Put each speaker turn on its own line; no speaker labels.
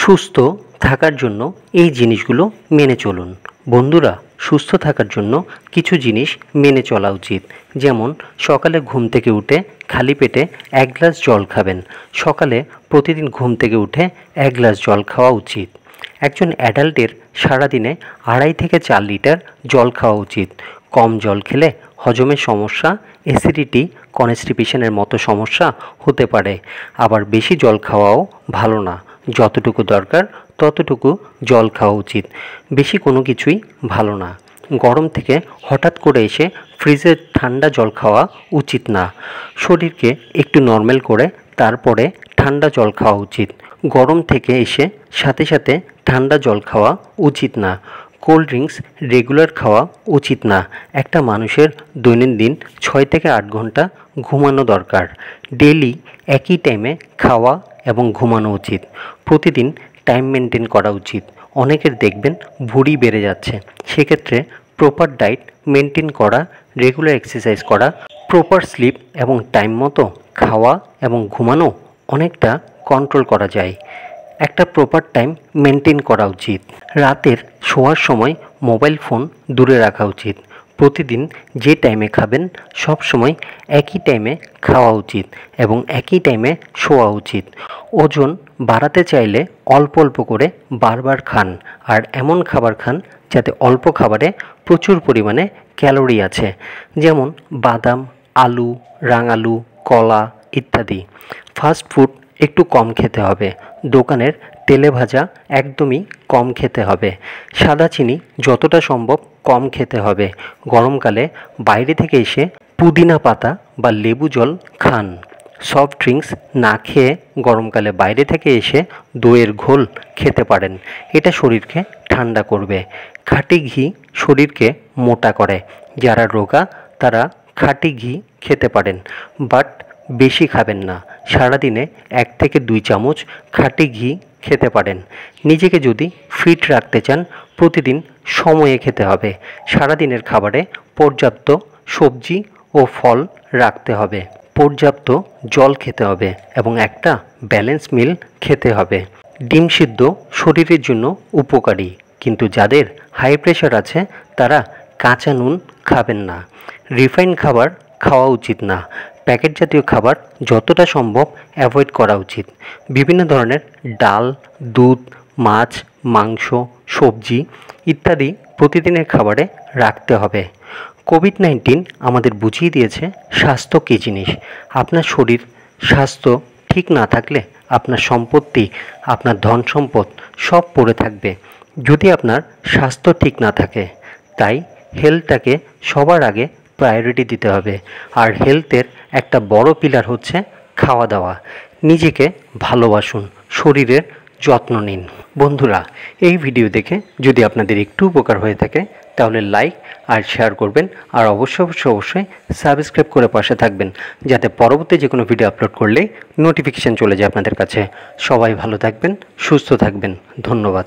সুস্থ থাকার জন্য এই জিনিসগুলো মেনে চলুন। বন্ধুরা, সুস্থ থাকার জন্য কিছু জিনিস মেনে চলা উচিত। যেমন সকালে ঘুম থেকে উঠে খালি পেটে 1 গ্লাস জল খাবেন। সকালে প্রতিদিন ঘুম থেকে উঠে 1 গ্লাস জল খাওয়া উচিত। একজন অ্যাডাল্টের সারাদিনে 2.5 থেকে 4 লিটার জল খাওয়া উচিত। কম জল খেলে হজমের সমস্যা, অ্যাসিডিটি, কনস্টিপেশনের মতো সমস্যা হতে পারে। আবার বেশি জল খাওয়াও ভালো না। যতটুকু দরকার ততটুকু জল খাওয়া উচিত। বেশি কোনো কিছুই ভালো না। গরম থেকে হঠাৎ করে এসে ফ্রিজের ঠান্ডা জল খাওয়া উচিত না। শরীরকে একটু নরমাল করে তারপরে ঠান্ডা জল খাওয়া উচিত। গরম থেকে এসে সাথে সাথে ঠান্ডা জল খাওয়া উচিত না। কোল্ড ড্রিঙ্কস রেগুলার খাওয়া উচিত না। একটা মানুষের দৈনন্দিন 6 থেকে 8 ঘন্টা ঘুমানো দরকার। ডেইলি একই টাইমে খাওয়া এবং ঘুমানো উচিত। প্রতিদিন টাইম মেনটেন করা উচিত। অনেকের দেখবেন ভুঁড়ি বেড়ে যাচ্ছে। সেক্ষেত্রে প্রপার ডায়েট মেনটেন করা, রেগুলার এক্সারসাইজ করা, প্রপার স্লিপ এবং টাইম মতো খাওয়া এবং ঘুমানো অনেকটা কন্ট্রোল করা যায়। একটা প্রপার টাইম মেনটেন করা উচিত। রাতের শোয়ার সময় মোবাইল ফোন দূরে রাখা উচিত। প্রতিদিন যে টাইমে খাবেন সব সময় একই টাইমে খাওয়া উচিত এবং একই টাইমে শোয়া উচিত। ওজন বাড়াতে চাইলে অল্প অল্প করে বারবার খান, আর এমন খাবার খান যাতে অল্প খাবারে প্রচুর পরিমাণে ক্যালোরি আছে। যেমন বাদাম, আলু, রাঙালু, কলা ইত্যাদি। ফাস্ট ফুড একটু কম খেতে হবে। দোকানের তেলে ভাজা একদমই কম খেতে হবে। সাদা চিনি যতটা সম্ভব কম খেতে হবে। গরমকালে বাইরে থেকে এসে পুদিনা পাতা বা লেবু জল খান। সফট ড্রিঙ্কস না খেয়ে গরমকালে বাইরে থেকে এসে দইয়ের ঘোল খেতে পারেন। এটা শরীরকে ঠান্ডা করবে। খাঁটি ঘি শরীরকে মোটা করে। যারা রোগা তারা খাঁটি ঘি খেতে পারেন, বাট বেশি খাবেন না। সারাদিনে 1 থেকে 2 চামচ খাঁটি ঘি খেতে পারেন। নিজেকে যদি ফিট রাখতে চান প্রতিদিন সময়ে খেতে হবে। সারাদিনের খাবারে পর্যাপ্ত সবজি ও ফল রাখতে হবে। পর্যাপ্ত জল খেতে হবে এবং একটা ব্যালেন্স মিল খেতে হবে। ডিম সিদ্ধ শরীরের জন্য উপকারী, কিন্তু যাদের হাই প্রেশার আছে তারা কাঁচা নুন খাবেন না। রিফাইন্ড খাবার খাওয়া উচিত না। প্যাকেট জাতীয় খাবার যতটা সম্ভব অ্যাভয়েড করা উচিত। বিভিন্ন ধরনের ডাল, দুধ, মাছ, মাংস, সবজি ইত্যাদি প্রতিদিনের খাবারে রাখতে হবে। কোভিড-19 আমাদের বুঝিয়ে দিয়েছে স্বাস্থ্য কী জিনিস। আপনার শরীর স্বাস্থ্য ঠিক না থাকলে আপনার সম্পত্তি, আপনার ধন সম্পদ সব পড়ে থাকবে যদি আপনার স্বাস্থ্য ঠিক না থাকে। তাই হেলথটাকে সবার আগে প্রায়োরিটি দিতে হবে। আর হেলথের একটা বড় পিলার হচ্ছে খাওয়া দাওয়া। নিজেকে ভালোবাসুন, শরীরের যত্ন নিন। বন্ধুরা, এই ভিডিও দেখে যদি আপনাদের একটু উপকার হয়ে থাকে তাহলে লাইক আর শেয়ার করবেন, আর অবশ্যই সাবস্ক্রাইব করে পাশে থাকবেন যাতে পরবর্তী যে কোনো ভিডিও আপলোড করলেই নোটিফিকেশান চলে যায় আপনাদের কাছে। সবাই ভালো থাকবেন, সুস্থ থাকবেন। ধন্যবাদ।